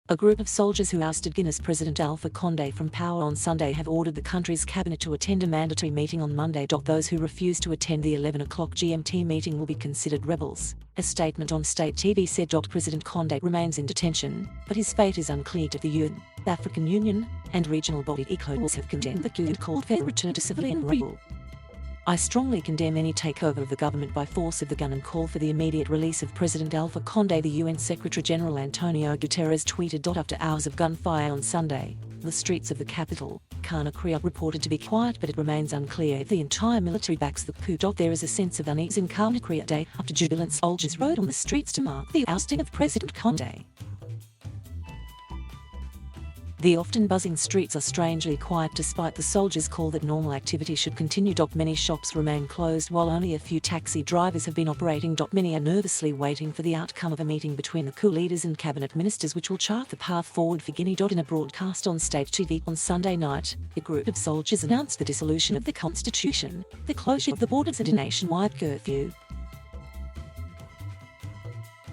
A group of soldiers who ousted Guinea's President Alpha Condé from power on Sunday have ordered the country's cabinet to attend a mandatory meeting on Monday. Those who refuse to attend the 11 o'clock GMT meeting will be considered rebels. A statement on state TV said President Condé remains in detention, but his fate is unclear. The UN, the African Union, and regional body Ecowas have condemned the coup and called for a return to civilian rule. I strongly condemn any takeover of the government by force of the gun and call for the immediate release of President Alpha Condé, the UN Secretary-General Antonio Guterres tweeted. After hours of gunfire on Sunday, the streets of the capital, Conakry, are reported to be quiet, but it remains unclear if the entire military backs the coup. There is a sense of unease in Conakry a day after jubilant soldiers rode on the streets to mark the ousting of President Condé. The often buzzing streets are strangely quiet despite the soldiers' call that normal activity should continue. Many shops remain closed while only a few taxi drivers have been operating. Many are nervously waiting for the outcome of a meeting between the coup leaders and cabinet ministers which will chart the path forward for Guinea. In a broadcast on state TV on Sunday night, a group of soldiers announced the dissolution of the constitution, the closure of the borders and a nationwide curfew.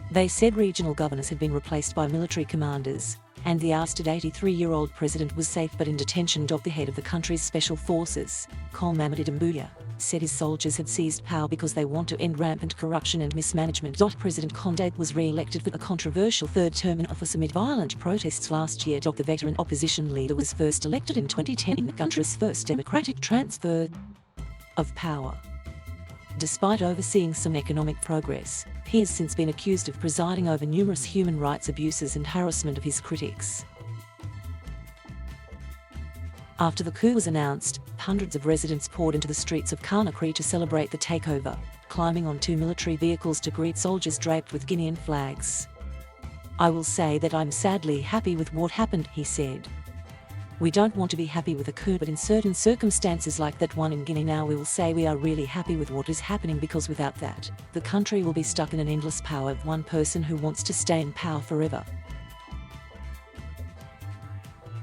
They said regional governors had been replaced by military commanders, and the ousted 83-year-old president was safe but in detention. The head of the country's special forces, Col Mamadou Doumbouya, said his soldiers had seized power because they want to end rampant corruption and mismanagement. President Condé was re-elected for a controversial third term in office amid violent protests last year. The veteran opposition leader was first elected in 2010 in the country's first democratic transfer of power. Despite overseeing some economic progress, he has since been accused of presiding over numerous human rights abuses and harassment of his critics. After the coup was announced, hundreds of residents poured into the streets of Conakry to celebrate the takeover, climbing onto military vehicles to greet soldiers draped with Guinean flags. "I will say that I'm sadly happy with what happened," he said. "We don't want to be happy with a coup, but in certain circumstances like that one in Guinea now we will say we are really happy with what is happening, because without that, the country will be stuck in an endless power of one person who wants to stay in power forever."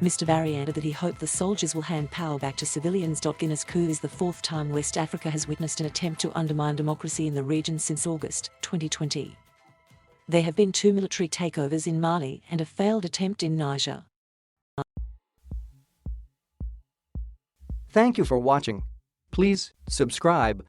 Mr. Barry added that he hoped the soldiers will hand power back to civilians. Guinea's coup is the fourth time West Africa has witnessed an attempt to undermine democracy in the region since August 2020. There have been 2 military takeovers in Mali and a failed attempt in Niger. Thank you for watching. Please subscribe.